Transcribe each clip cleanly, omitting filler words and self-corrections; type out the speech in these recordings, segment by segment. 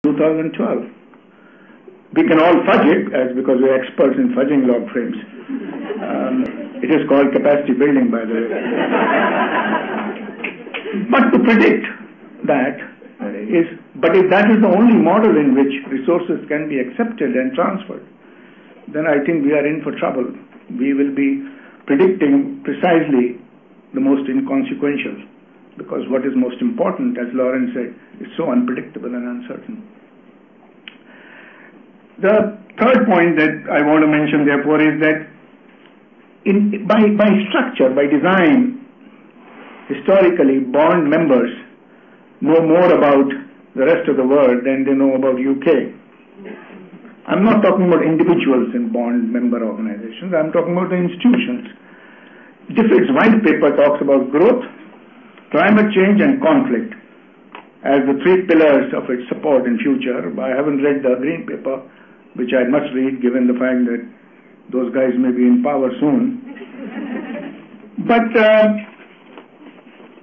2012. We can all fudge it, because we're experts in fudging log frames. It is called capacity building, by the way. But to predict that but if that is the only model in which resources can be accepted and transferred, then I think we are in for trouble. We will be predicting precisely the most inconsequential, because what is most important, as Lauren said, is so unpredictable and uncertain. The third point that I want to mention, therefore, is that by structure, by design, historically, bond members know more about the rest of the world than they know about UK. I'm not talking about individuals in bond member organizations. I'm talking about the institutions. DFID's white paper talks about growth, climate change, and conflict as the three pillars of its support in future. I haven't read the green paper, which I must read given the fact that those guys may be in power soon. But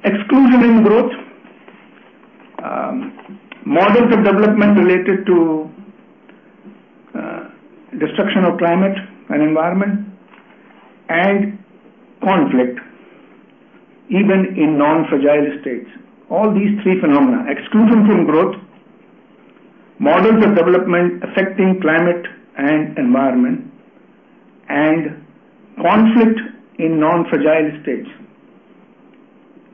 exclusion in growth, models of development related to destruction of climate and environment, and conflict, even in non-fragile states. All these three phenomena, exclusion from growth, models of development affecting climate and environment, and conflict in non-fragile states.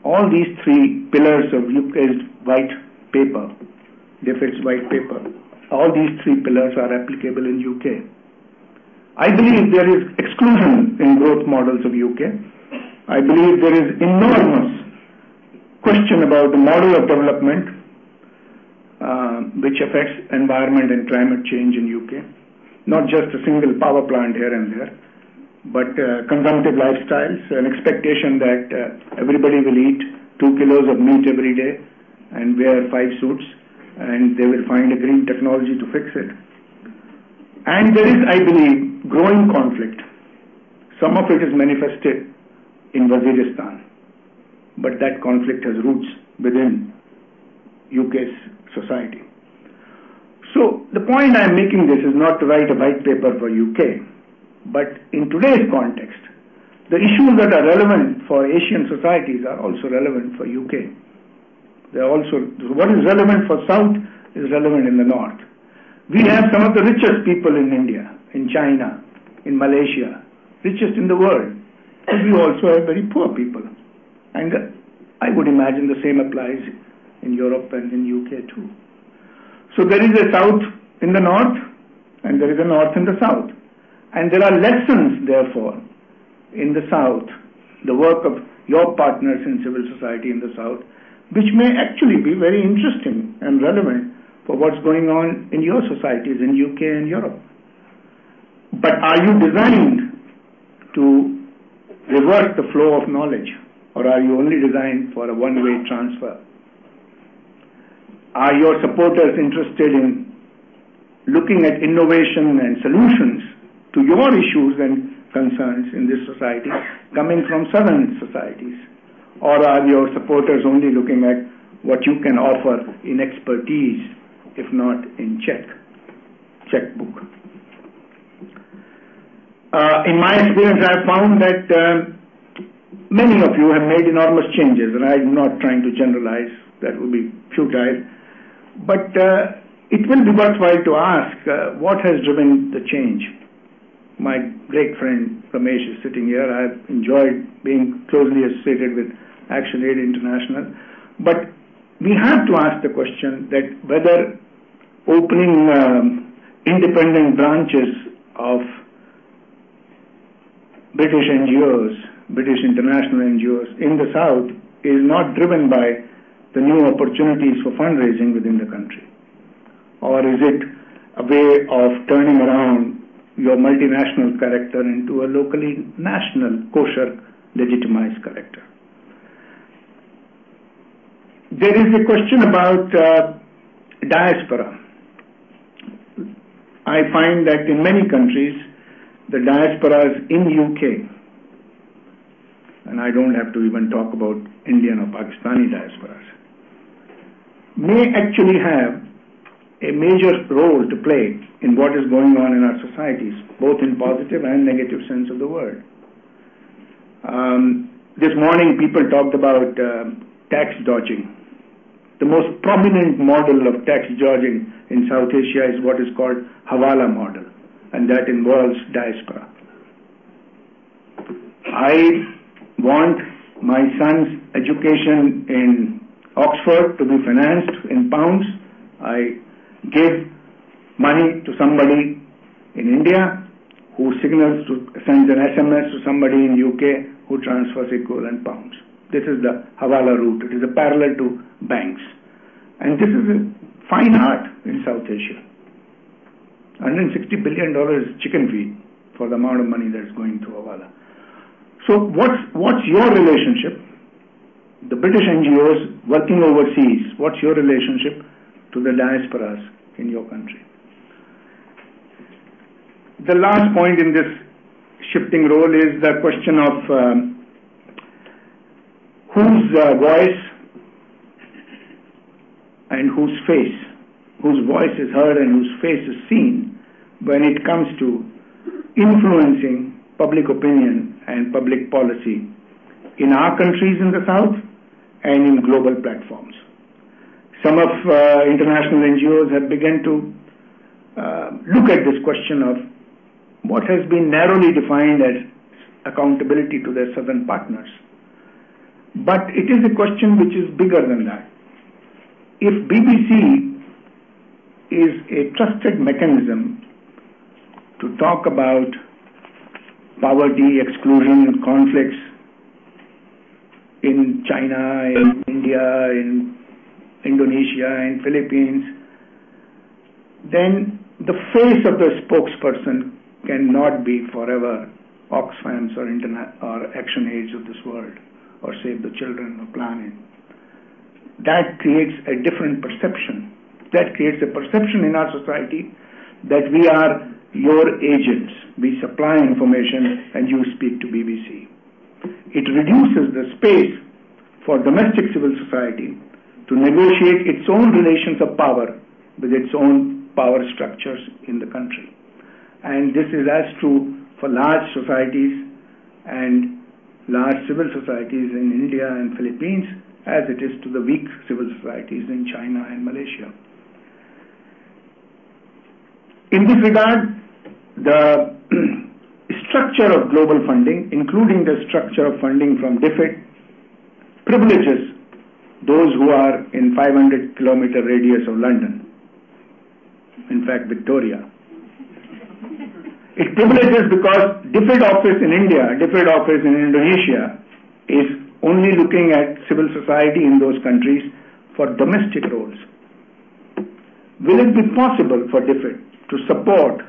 All these three pillars of UK's white paper, DFID's white paper, all these three pillars are applicable in UK. I believe there is exclusion in growth models of UK. I believe there is enormous question about the model of development which affects environment and climate change in UK. Not just a single power plant here and there, but consumptive lifestyles, an expectation that everybody will eat 2 kilos of meat every day and wear 5 suits, and they will find a green technology to fix it. And there is, I believe, growing conflict. Some of it is manifested in Waziristan, but that conflict has roots within UK's society. So the point I'm making this is not to write a white paper for UK, but in today's context, the issues that are relevant for Asian societies are also relevant for UK. What is relevant for South is relevant in the North. We have some of the richest people in India, in China, in Malaysia, richest in the world. But we also have very poor people. And I would imagine the same applies in Europe and in UK too. So there is a South in the North, and there is a North in the South. And there are lessons, therefore, in the South, the work of your partners in civil society in the South, which may actually be very interesting and relevant for what's going on in your societies in UK and Europe. But are you designed to reverse the flow of knowledge, or are you only designed for a one-way transfer? Are your supporters interested in looking at innovation and solutions to your issues and concerns in this society coming from southern societies? Or are your supporters only looking at what you can offer in expertise, if not in checkbook? In my experience, I have found that many of you have made enormous changes, and I'm not trying to generalize, that would be futile, but it will be worthwhile to ask what has driven the change. My great friend Ramesh is sitting here. I've enjoyed being closely associated with Action Aid International. But we have to ask the question that whether opening independent branches of British NGOs, British international NGOs in the South is not driven by the new opportunities for fundraising within the country. Or is it a way of turning around your multinational character into a locally national, kosher, legitimized character? There is a question about diaspora. I find that in many countries, the diasporas in UK, and I don't have to even talk about Indian or Pakistani diasporas, may actually have a major role to play in what is going on in our societies, both in positive and negative sense of the word. This morning people talked about tax dodging. The most prominent model of tax dodging in South Asia is what is called Hawala model, and that involves diaspora. I want my son's education in Oxford to be financed in pounds. I give money to somebody in India who sends an SMS to somebody in UK who transfers equivalent pounds. This is the Hawala route. It is a parallel to banks. And this is a fine art in South Asia. $160 billion is chicken feed for the amount of money that is going through Hawala. So what's your relationship? The British NGOs working overseas, what's your relationship to the diasporas in your country? The last point in this shifting role is the question of whose voice and whose voice is heard and whose face is seen when it comes to influencing public opinion and public policy in our countries in the South and in global platforms. Some of international NGOs have begun to look at this question of what has been narrowly defined as accountability to their southern partners. But it is a question which is bigger than that. If BBC is a trusted mechanism to talk about poverty, exclusion, conflicts in China, in India, in Indonesia, in Philippines, then the face of the spokesperson cannot be forever Oxfams or ActionAids of this world, or Save the Children or Planet. That creates a different perception. That creates a perception in our society that we are your agents. We supply information and you speak to BBC. It reduces the space for domestic civil society to negotiate its own relations of power with its own power structures in the country. And this is as true for large societies and large civil societies in India and Philippines as it is to the weak civil societies in China and Malaysia. In this regard, the structure of global funding, including the structure of funding from DFID, privileges those who are in 500-kilometer radius of London, in fact Victoria. It privileges because DFID office in India, DFID office in Indonesia is only looking at civil society in those countries for domestic roles. Will it be possible for DFID to support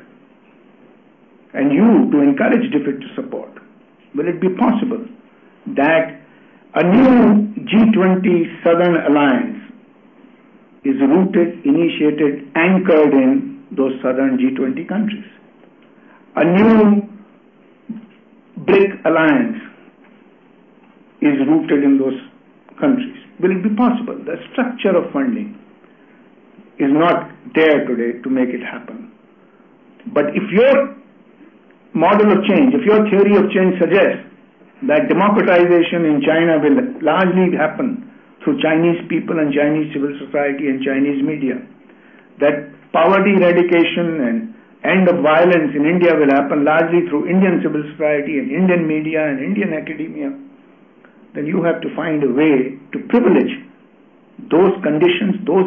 and you to encourage DFID to support? Will it be possible that a new G20 Southern Alliance is rooted, initiated, anchored in those southern G20 countries? A new BRIC alliance is rooted in those countries. Will it be possible? The structure of funding is not there today to make it happen. But if your model of change, if your theory of change suggests that democratization in China will largely happen through Chinese people and Chinese civil society and Chinese media, that poverty eradication and end of violence in India will happen largely through Indian civil society and Indian media and Indian academia, then you have to find a way to privilege those conditions, those